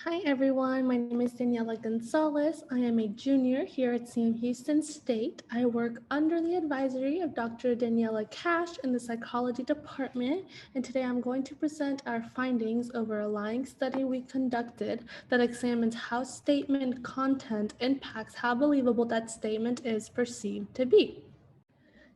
Hi everyone, my name is Daniela Gonzalez. I am a junior here at Sam Houston State. I work under the advisory of Dr. Daniela Cash in the psychology department, and today I'm going to present our findings over a lying study we conducted that examines how statement content impacts how believable that statement is perceived to be.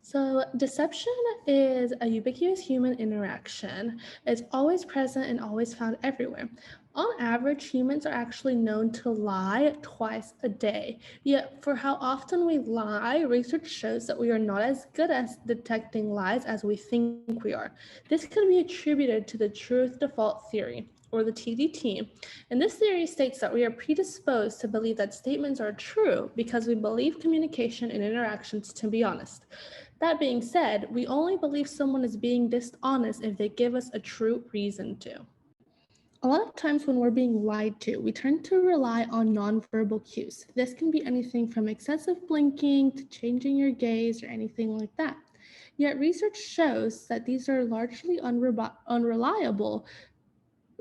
So, deception is a ubiquitous human interaction. It's always present and always found everywhere. On average, humans are actually known to lie twice a day. Yet, for how often we lie, research shows that we are not as good at detecting lies as we think we are. This could be attributed to the truth default theory, or the TDT. And this theory states that we are predisposed to believe that statements are true because we believe communication and interactions to be honest. That being said, we only believe someone is being dishonest if they give us a true reason to. A lot of times when we're being lied to, we tend to rely on nonverbal cues. This can be anything from excessive blinking to changing your gaze or anything like that. Yet research shows that these are largely unreliable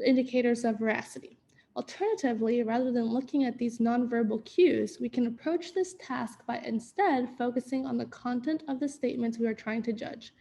indicators of veracity. Alternatively, rather than looking at these nonverbal cues, we can approach this task by instead focusing on the content of the statements we are trying to judge,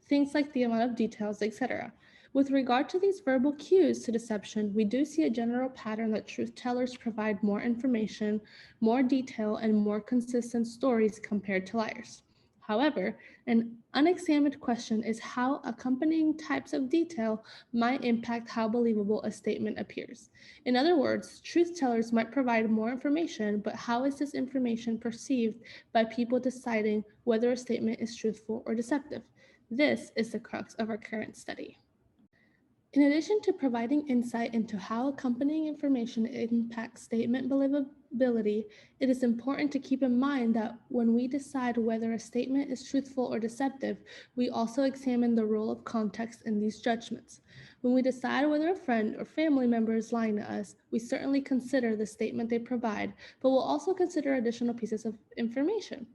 things like the amount of details, etc. With regard to these verbal cues to deception, we do see a general pattern that truth tellers provide more information, more detail, and more consistent stories compared to liars. However, an unexamined question is how accompanying types of detail might impact how believable a statement appears. In other words, truth tellers might provide more information, but how is this information perceived by people deciding whether a statement is truthful or deceptive? This is the crux of our current study. In addition to providing insight into how accompanying information impacts statement believability, it is important to keep in mind that when we decide whether a statement is truthful or deceptive, we also examine the role of context in these judgments. When we decide whether a friend or family member is lying to us, we certainly consider the statement they provide, but we'll also consider additional pieces of information,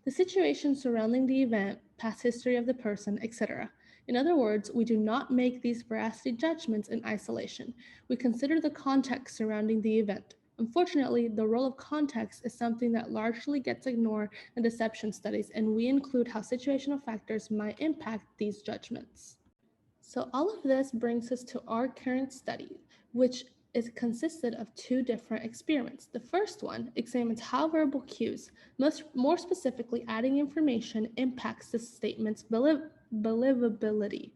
the situation surrounding the event, past history of the person, etc. In other words, we do not make these veracity judgments in isolation. We consider the context surrounding the event. Unfortunately, the role of context is something that largely gets ignored in deception studies, and we include how situational factors might impact these judgments. So all of this brings us to our current study, which is consisted of two different experiments. The first one examines how verbal cues, more specifically adding information, impacts the statement's believability.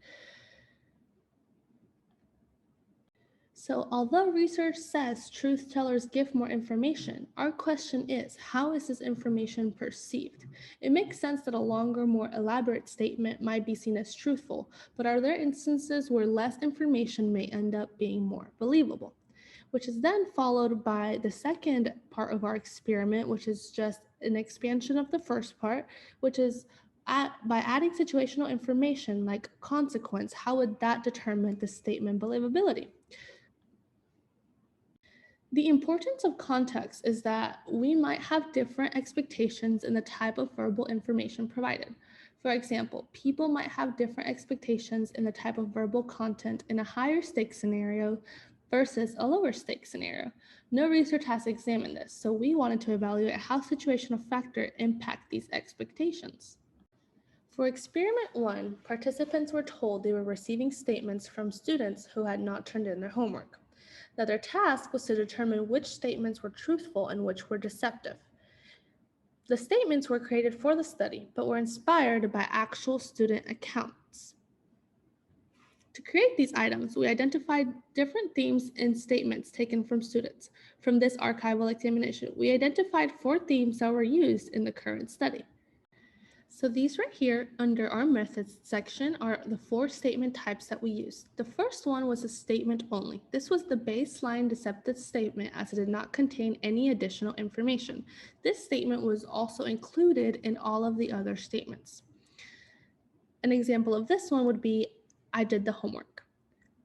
So, although research says truth tellers give more information, our question is how is this information perceived? It makes sense that a longer, more elaborate statement might be seen as truthful, but are there instances where less information may end up being more believable? Which is then followed by the second part of our experiment, which is just an expansion of the first part, which is by adding situational information like consequence, how would that determine the statement believability? The importance of context is that we might have different expectations in the type of verbal information provided. For example, people might have different expectations in the type of verbal content in a higher stakes scenario versus a lower stakes scenario. No research has examined this, so we wanted to evaluate how situational factors impact these expectations. For experiment 1, participants were told they were receiving statements from students who had not turned in their homework. Now, their task was to determine which statements were truthful and which were deceptive. The statements were created for the study, but were inspired by actual student accounts. To create these items, we identified different themes and statements taken from students. From this archival examination, we identified 4 themes that were used in the current study. So these right here under our methods section are the 4 statement types that we used. The first one was a statement only. This was the baseline deceptive statement as it did not contain any additional information. This statement was also included in all of the other statements. An example of this one would be, I did the homework.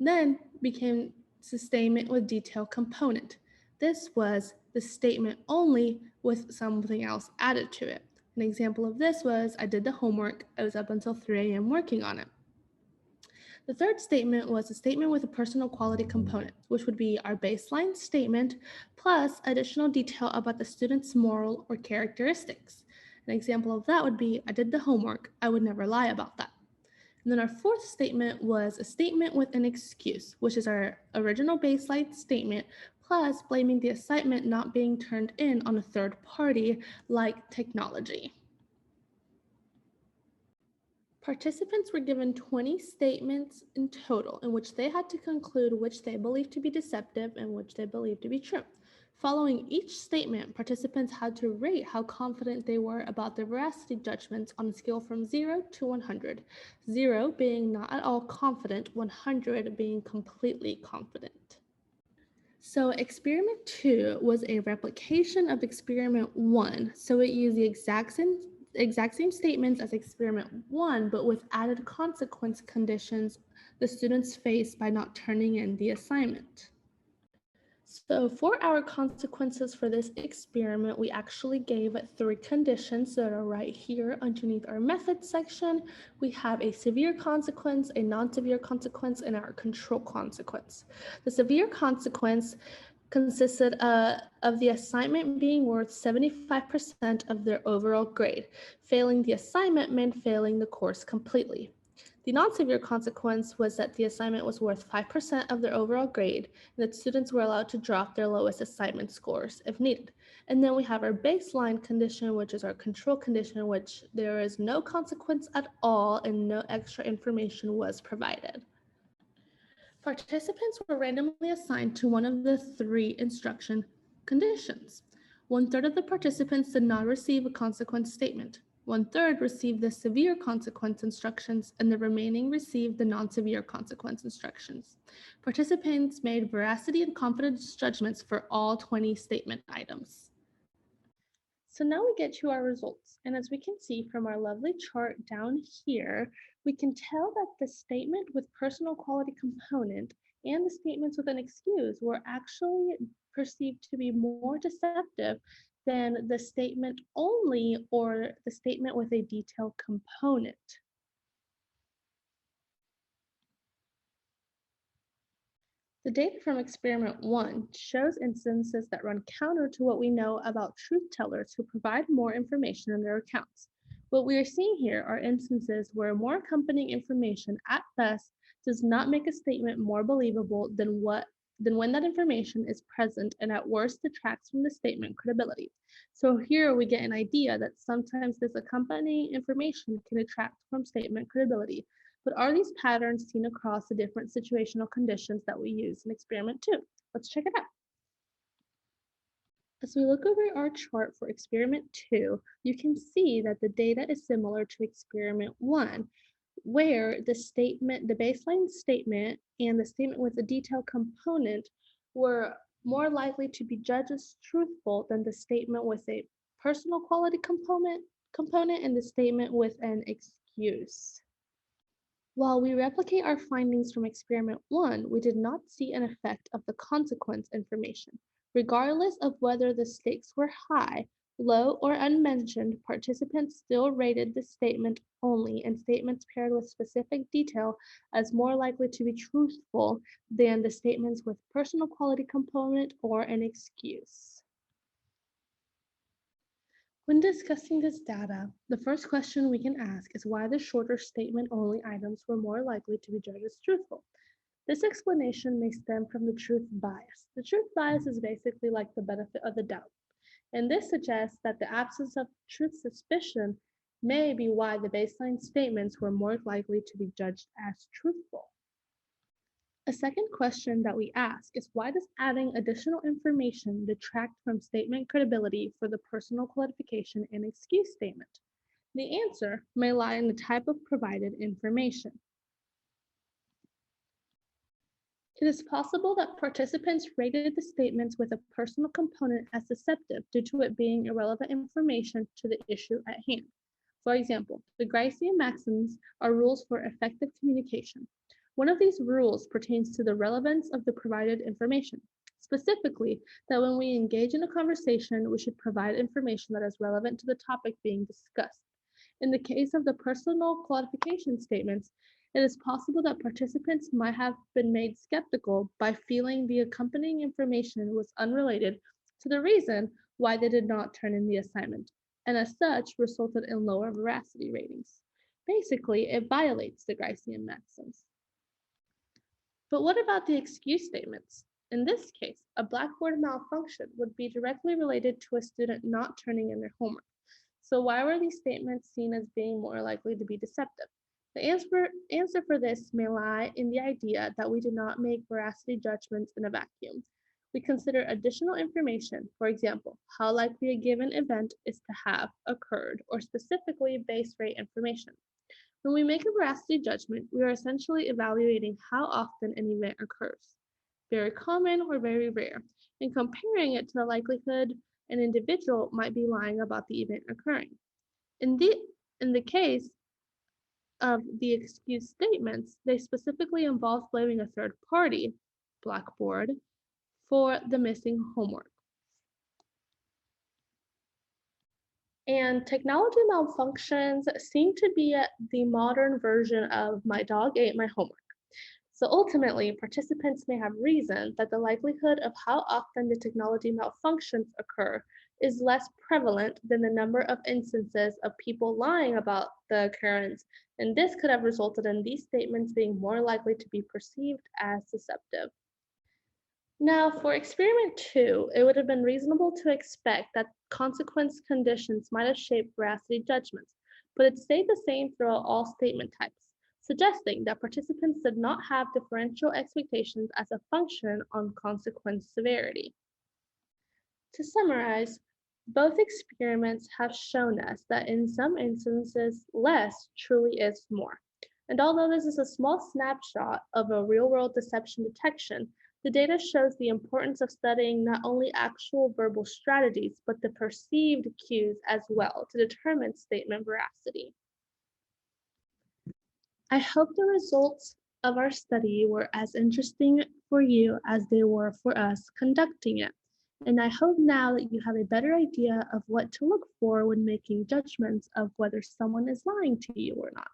Then became the statement with detail component. This was the statement only with something else added to it. An example of this was, I did the homework, I was up until 3 a.m. working on it. The third statement was a statement with a personal quality component, which would be our baseline statement plus additional detail about the student's moral or characteristics. An example of that would be, I did the homework, I would never lie about that. And then our fourth statement was a statement with an excuse, which is our original baseline statement, plus blaming the assignment not being turned in on a third party like technology. Participants were given 20 statements in total in which they had to conclude which they believed to be deceptive and which they believed to be true. Following each statement, participants had to rate how confident they were about their veracity judgments on a scale from 0 to 100, 0 being not at all confident, 100 being completely confident. So experiment 2 was a replication of experiment 1. So it used the exact same statements as experiment 1, but with added consequence conditions the students face by not turning in the assignment. So for our consequences for this experiment, we actually gave 3 conditions that are right here underneath our method section. We have a severe consequence, a non-severe consequence, and our control consequence. The severe consequence consisted of the assignment being worth 75% of their overall grade. Failing the assignment meant failing the course completely. The non-severe consequence was that the assignment was worth 5% of their overall grade, and that students were allowed to drop their lowest assignment scores if needed. And then we have our baseline condition, which is our control condition, in which there is no consequence at all and no extra information was provided. Participants were randomly assigned to one of the 3 instruction conditions. 1/3 of the participants did not receive a consequence statement. 1/3 received the severe consequence instructions, and the remaining received the non-severe consequence instructions. Participants made veracity and confidence judgments for all 20 statement items. So now we get to our results. And as we can see from our lovely chart down here, we can tell that the statement with personal quality component and the statements with an excuse were actually perceived to be more deceptive than the statement only or the statement with a detailed component. The data from experiment 1 shows instances that run counter to what we know about truth tellers who provide more information in their accounts. What we are seeing here are instances where more accompanying information at best does not make a statement more believable than when that information is present, and at worst detracts from the statement credibility. So here we get an idea that sometimes this accompanying information can detract from statement credibility. But are these patterns seen across the different situational conditions that we use in experiment 2? Let's check it out. As we look over our chart for experiment 2, you can see that the data is similar to experiment 1, where the baseline statement and the statement with the detailed component were more likely to be judged as truthful than the statement with a personal quality component and the statement with an excuse. While we replicate our findings from experiment 1, we did not see an effect of the consequence information. Regardless of whether the stakes were high, low, or unmentioned, participants still rated the statement only and statements paired with specific detail as more likely to be truthful than the statements with personal quality component or an excuse. When discussing this data, the first question we can ask is why the shorter statement-only items were more likely to be judged as truthful. This explanation may stem from the truth bias. The truth bias is basically like the benefit of the doubt, and this suggests that the absence of truth suspicion may be why the baseline statements were more likely to be judged as truthful. A second question that we ask is why does adding additional information detract from statement credibility for the personal qualification and excuse statement? The answer may lie in the type of provided information. It is possible that participants rated the statements with a personal component as deceptive due to it being irrelevant information to the issue at hand. For example, the Gricean maxims are rules for effective communication. One of these rules pertains to the relevance of the provided information, specifically that when we engage in a conversation, we should provide information that is relevant to the topic being discussed. In the case of the personal qualification statements, It is possible that participants might have been made skeptical by feeling the accompanying information was unrelated to the reason why they did not turn in the assignment, and as such resulted in lower veracity ratings. Basically, it violates the Gricean maxims. But what about the excuse statements? In this case, a Blackboard malfunction would be directly related to a student not turning in their homework. So why were these statements seen as being more likely to be deceptive? The answer for this may lie in the idea that we do not make veracity judgments in a vacuum. We consider additional information, for example, how likely a given event is to have occurred, or specifically base rate information. When we make a veracity judgment, we are essentially evaluating how often an event occurs, very common or very rare, and comparing it to the likelihood an individual might be lying about the event occurring. In the, in the case of the excuse statements, they specifically involve blaming a third party, Blackboard, for the missing homework. And technology malfunctions seem to be the modern version of my dog ate my homework. So ultimately, participants may have reasoned that the likelihood of how often the technology malfunctions occur is less prevalent than the number of instances of people lying about the occurrence, and this could have resulted in these statements being more likely to be perceived as deceptive. Now, for experiment 2, it would have been reasonable to expect that consequence conditions might have shaped veracity judgments, but it stayed the same throughout all statement types, suggesting that participants did not have differential expectations as a function on consequence severity. To summarize, both experiments have shown us that in some instances, less truly is more. And although this is a small snapshot of a real-world deception detection, the data shows the importance of studying not only actual verbal strategies, but the perceived cues as well to determine statement veracity. I hope the results of our study were as interesting for you as they were for us conducting it. And I hope now that you have a better idea of what to look for when making judgments of whether someone is lying to you or not.